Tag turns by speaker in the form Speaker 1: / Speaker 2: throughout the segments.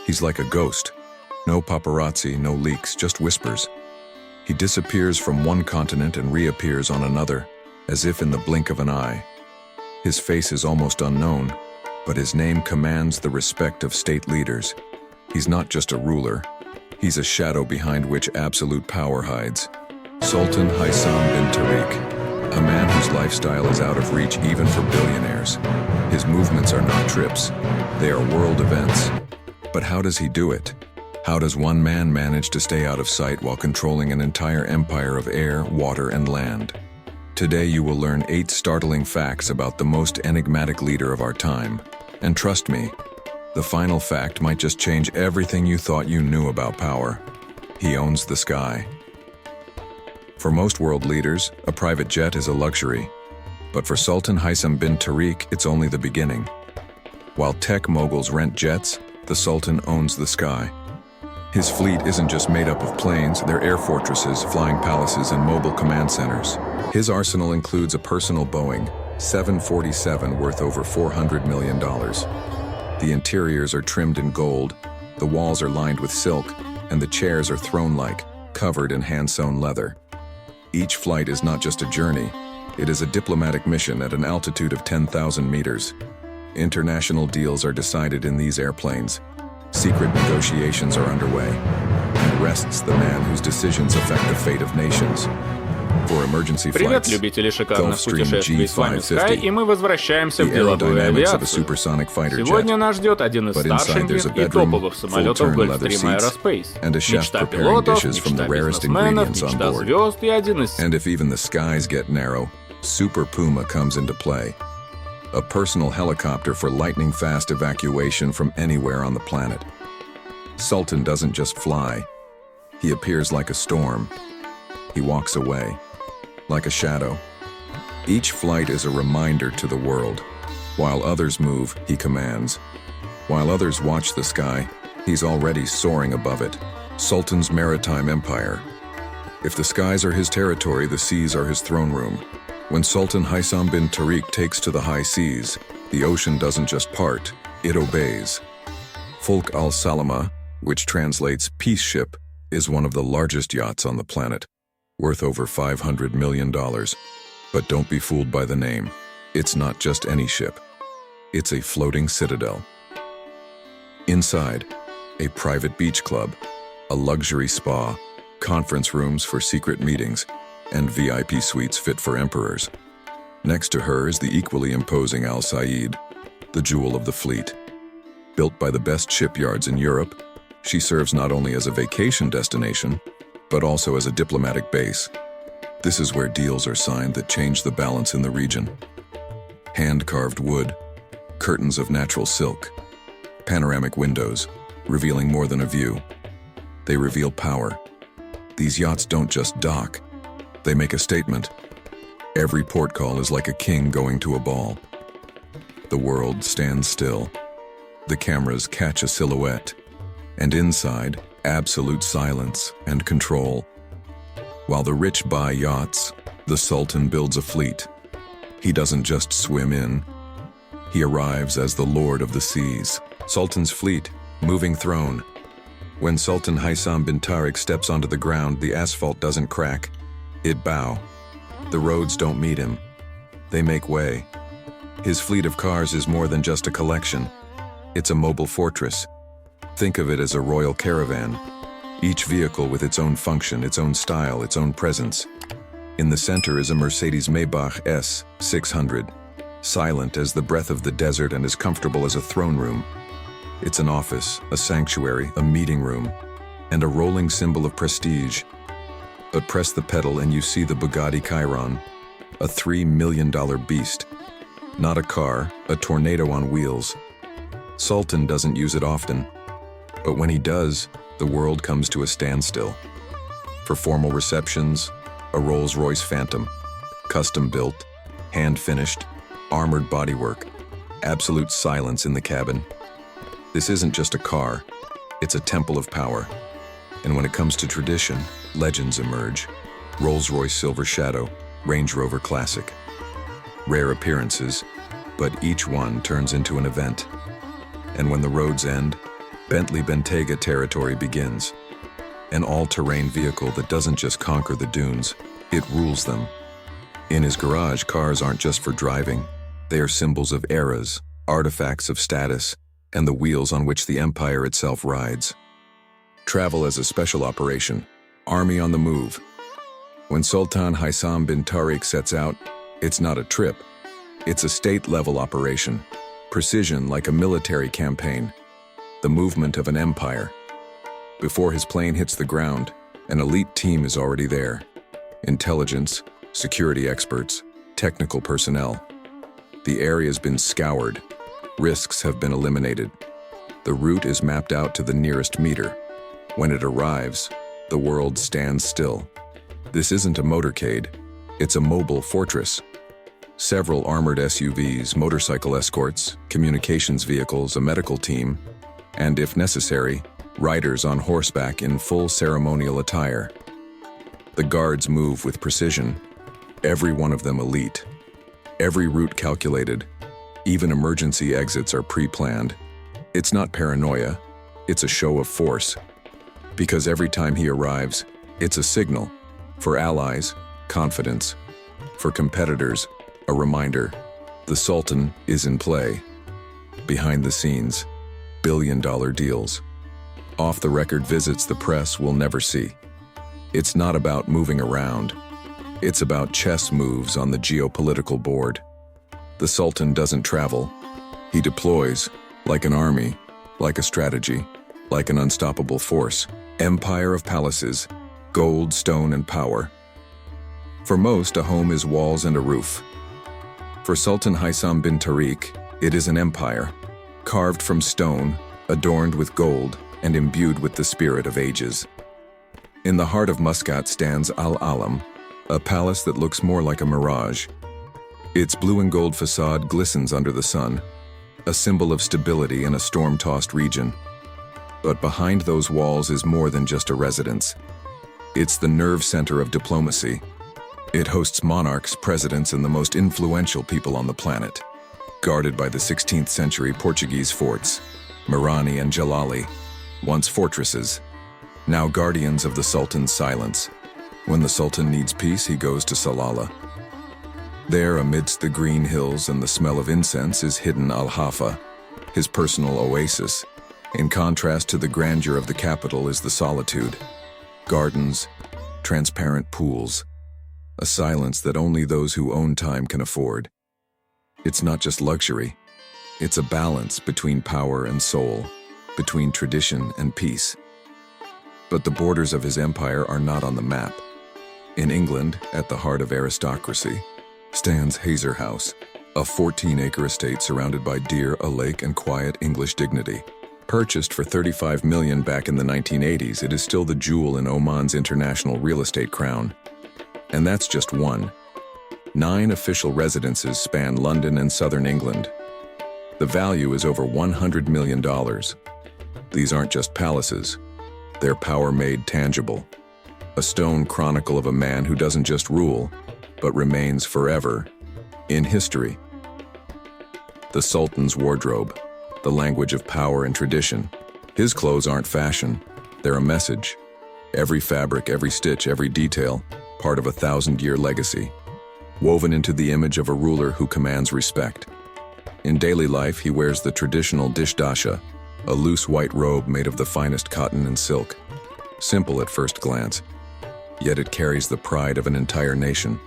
Speaker 1: He's like a ghost. No paparazzi, no leaks, just whispers. He disappears from one continent and reappears on another, as if in the blink of an eye. His face is almost unknown, but his name commands the respect of state leaders. He's not just a ruler, he's a shadow behind which absolute power hides. Sultan Haitham bin Tariq, a man whose lifestyle is out of reach even for billionaires. His movements are not trips, they are world events. But how does he do it? How does one man manage to stay out of sight while controlling an entire empire of air, water, and land? Today you will learn 8 startling facts about the most enigmatic leader of our time. And trust me, the final fact might just change everything you thought you knew about power. He owns the sky. For most world leaders, a private jet is a luxury. But for Sultan Haitham bin Tariq, it's only the beginning. While tech moguls rent jets, the Sultan owns the sky. His fleet isn't just made up of planes, they're air fortresses, flying palaces, and mobile command centers. His arsenal includes a personal Boeing 747 worth over $400 million. The interiors are trimmed in gold, the walls are lined with silk, and the chairs are throne-like, covered in hand-sewn leather. Each flight is not just a journey, it is a diplomatic mission at an altitude of 10,000 meters. International deals are decided in these airplanes. Secret negotiations are underway, and rests the man whose decisions affect the fate of nations. For emergency
Speaker 2: Привет,
Speaker 1: flights,
Speaker 2: любители шикарных
Speaker 1: Gulfstream
Speaker 2: путешествий, с вами Sky, и мы возвращаемся в
Speaker 1: the
Speaker 2: деловую
Speaker 1: aerodynamics of a
Speaker 2: авиацию.
Speaker 1: supersonic fighter
Speaker 2: Сегодня
Speaker 1: jet,
Speaker 2: нас ждет один из
Speaker 1: but inside
Speaker 2: старших
Speaker 1: there's a
Speaker 2: и
Speaker 1: bedroom,
Speaker 2: топовых самолетов
Speaker 1: full-turn leather
Speaker 2: Gulfstream
Speaker 1: seats,
Speaker 2: Aerospace.
Speaker 1: and a chef
Speaker 2: Мечта
Speaker 1: preparing
Speaker 2: пилотов,
Speaker 1: dishes from
Speaker 2: мечта
Speaker 1: the rarest
Speaker 2: бизнесменов,
Speaker 1: ingredients on
Speaker 2: мечта
Speaker 1: board.
Speaker 2: звезд и один из...
Speaker 1: And if even the skies get narrow, Super Puma comes into play. A personal helicopter for lightning-fast evacuation from anywhere on the planet. Sultan doesn't just fly. He appears like a storm. He walks away, like a shadow. Each flight is a reminder to the world. While others move, he commands. While others watch the sky, he's already soaring above it. Sultan's maritime empire. If the skies are his territory, the seas are his throne room. When Sultan Haitham bin Tariq takes to the high seas, the ocean doesn't just part, it obeys. Fulk al-Salama, which translates peace ship, is one of the largest yachts on the planet, worth over $500 million. But don't be fooled by the name. It's not just any ship. It's a floating citadel. Inside, a private beach club, a luxury spa, conference rooms for secret meetings, and VIP suites fit for emperors. Next to her is the equally imposing Al Said, the jewel of the fleet. Built by the best shipyards in Europe, she serves not only as a vacation destination, but also as a diplomatic base. This is where deals are signed that change the balance in the region. Hand-carved wood, curtains of natural silk, panoramic windows, revealing more than a view. They reveal power. These yachts don't just dock, they make a statement. Every port call is like a king going to a ball. The world stands still. The cameras catch a silhouette. And inside, absolute silence and control. While the rich buy yachts, the Sultan builds a fleet. He doesn't just swim in. He arrives as the lord of the seas. Sultan's fleet, moving throne. When Sultan Haitham bin Tariq steps onto the ground, the asphalt doesn't crack. It bow. The roads don't meet him. They make way. His fleet of cars is more than just a collection. It's a mobile fortress. Think of it as a royal caravan. Each vehicle with its own function, its own style, its own presence. In the center is a Mercedes-Maybach S600, silent as the breath of the desert and as comfortable as a throne room. It's an office, a sanctuary, a meeting room, and a rolling symbol of prestige. But press the pedal and you see the Bugatti Chiron, a $3 million beast. Not a car, a tornado on wheels. Sultan doesn't use it often, but when he does, the world comes to a standstill. For formal receptions, a Rolls-Royce Phantom, custom-built, hand-finished, armored bodywork, absolute silence in the cabin. This isn't just a car, it's a temple of power. And when it comes to tradition, legends emerge. Rolls-Royce Silver Shadow, Range Rover Classic. Rare appearances, but each one turns into an event. And when the roads end, Bentley Bentayga territory begins. An all-terrain vehicle that doesn't just conquer the dunes, it rules them. In his garage, cars aren't just for driving. They are symbols of eras, artifacts of status, and the wheels on which the empire itself rides. Travel as a special operation, army on the move. When Sultan Haitham bin Tariq sets out, it's not a trip. It's a state-level operation. Precision like a military campaign. The movement of an empire. Before his plane hits the ground, an elite team is already there. Intelligence, security experts, technical personnel. The area has been scoured. Risks have been eliminated. The route is mapped out to the nearest meter. When it arrives, the world stands still. This isn't a motorcade. It's a mobile fortress. Several armored SUVs, motorcycle escorts, communications vehicles, a medical team, and if necessary, riders on horseback in full ceremonial attire. The guards move with precision, every one of them elite. Every route calculated, even emergency exits are pre-planned. It's not paranoia, it's a show of force. Because every time he arrives, it's a signal. For allies, confidence. For competitors, a reminder. The Sultan is in play. Behind the scenes, billion-dollar deals. Off-the-record visits the press will never see. It's not about moving around. It's about chess moves on the geopolitical board. The Sultan doesn't travel. He deploys, like an army, like a strategy, like an unstoppable force. Empire of palaces, gold, stone, and power. For most, a home is walls and a roof. For Sultan Haitham bin Tariq, it is an empire, carved from stone, adorned with gold, and imbued with the spirit of ages. In the heart of Muscat stands Al-Alam, a palace that looks more like a mirage. Its blue and gold facade glistens under the sun, a symbol of stability in a storm-tossed region. But behind those walls is more than just a residence. It's the nerve center of diplomacy. It hosts monarchs, presidents, and the most influential people on the planet. Guarded by the 16th century Portuguese forts, Marani and Jalali, once fortresses, now guardians of the Sultan's silence. When the Sultan needs peace, he goes to Salalah. There, amidst the green hills and the smell of incense, is hidden Al-Hafa, his personal oasis. In contrast to the grandeur of the capital is the solitude. Gardens, transparent pools, a silence that only those who own time can afford. It's not just luxury. It's a balance between power and soul, between tradition and peace. But the borders of his empire are not on the map. In England, at the heart of aristocracy, stands Hazer House, a 14-acre estate surrounded by deer, a lake, and quiet English dignity. Purchased for $35 million back in the 1980s, it is still the jewel in Oman's international real estate crown. And that's just one. 9 official residences span London and southern England. The value is over $100 million. These aren't just palaces. They're power made tangible. A stone chronicle of a man who doesn't just rule, but remains forever in history. The Sultan's wardrobe, the language of power and tradition. His clothes aren't fashion, they're a message. Every fabric, every stitch, every detail, part of a 1,000-year legacy, woven into the image of a ruler who commands respect. In daily life, he wears the traditional dishdasha, a loose white robe made of the finest cotton and silk. Simple at first glance, yet it carries the pride of an entire nation.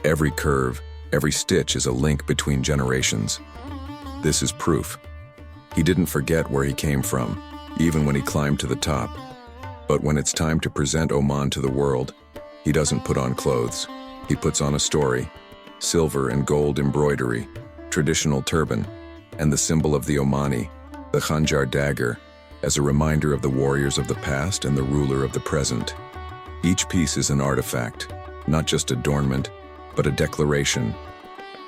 Speaker 1: Every curve, every stitch is a link between generations. This is proof. He didn't forget where he came from, even when he climbed to the top. But when it's time to present Oman to the world, he doesn't put on clothes. He puts on a story, silver and gold embroidery, traditional turban, and the symbol of the Omani, the Khanjar dagger, as a reminder of the warriors of the past and the ruler of the present. Each piece is an artifact, not just adornment, but a declaration.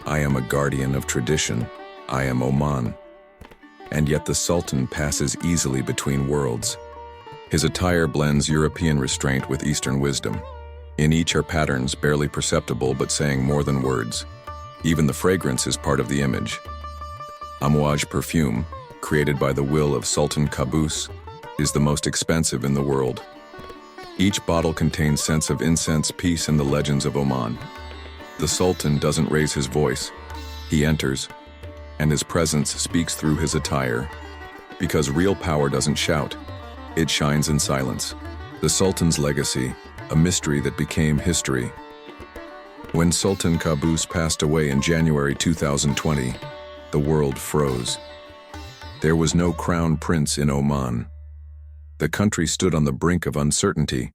Speaker 1: I am a guardian of tradition. I am Oman. And yet the Sultan passes easily between worlds. His attire blends European restraint with Eastern wisdom. In each are patterns barely perceptible but saying more than words. Even the fragrance is part of the image. Amouage perfume, created by the will of Sultan Qaboos, is the most expensive in the world. Each bottle contains scents of incense, peace, and the legends of Oman. The Sultan doesn't raise his voice. He enters, and his presence speaks through his attire. Because real power doesn't shout, it shines in silence. The Sultan's legacy, a mystery that became history. When Sultan Qaboos passed away in January 2020, the world froze. There was no crown prince in Oman. The country stood on the brink of uncertainty.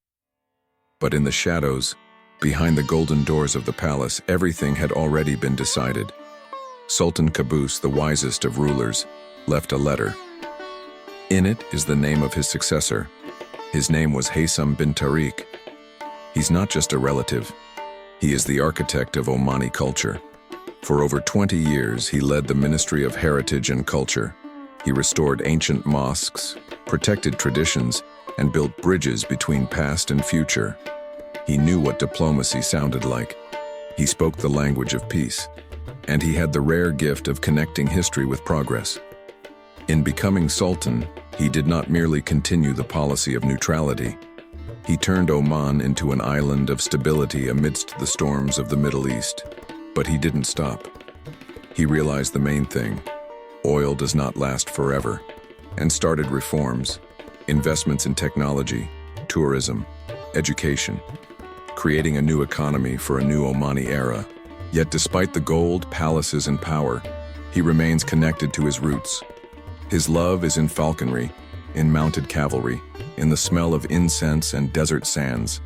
Speaker 1: But in the shadows, behind the golden doors of the palace, everything had already been decided. Sultan Qaboos, the wisest of rulers, left a letter. In it is the name of his successor. His name was Haitham bin Tariq. He's not just a relative. He is the architect of Omani culture. For over 20 years, he led the Ministry of Heritage and Culture. He restored ancient mosques, protected traditions, and built bridges between past and future. He knew what diplomacy sounded like. He spoke the language of peace, and he had the rare gift of connecting history with progress. In becoming Sultan, he did not merely continue the policy of neutrality. He turned Oman into an island of stability amidst the storms of the Middle East. But he didn't stop. He realized the main thing: oil does not last forever, and started reforms, investments in technology, tourism, education, creating a new economy for a new Omani era. Yet despite the gold, palaces, and power, he remains connected to his roots. His love is in falconry, in mounted cavalry, in the smell of incense and desert sands.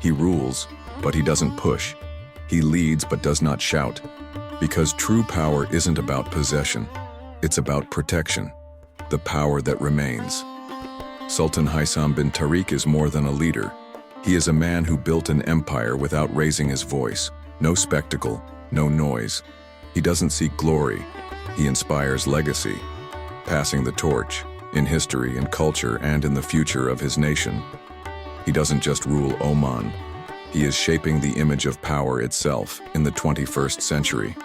Speaker 1: He rules, but he doesn't push. He leads but does not shout. Because true power isn't about possession. It's about protection, the power that remains. Sultan Haitham bin Tariq is more than a leader. He is a man who built an empire without raising his voice. No spectacle, no noise. He doesn't seek glory. He inspires legacy, passing the torch in history, in culture, and in the future of his nation. He doesn't just rule Oman. He is shaping the image of power itself in the 21st century.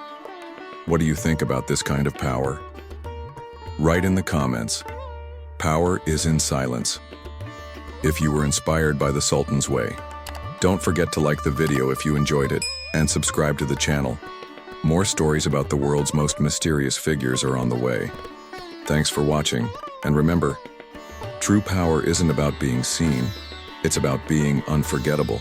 Speaker 1: What do you think about this kind of power? Write in the comments. Power is in silence. If you were inspired by the Sultan's way, don't forget to like the video if you enjoyed it, and subscribe to the channel. More stories about the world's most mysterious figures are on the way. Thanks for watching, and remember, true power isn't about being seen, it's about being unforgettable.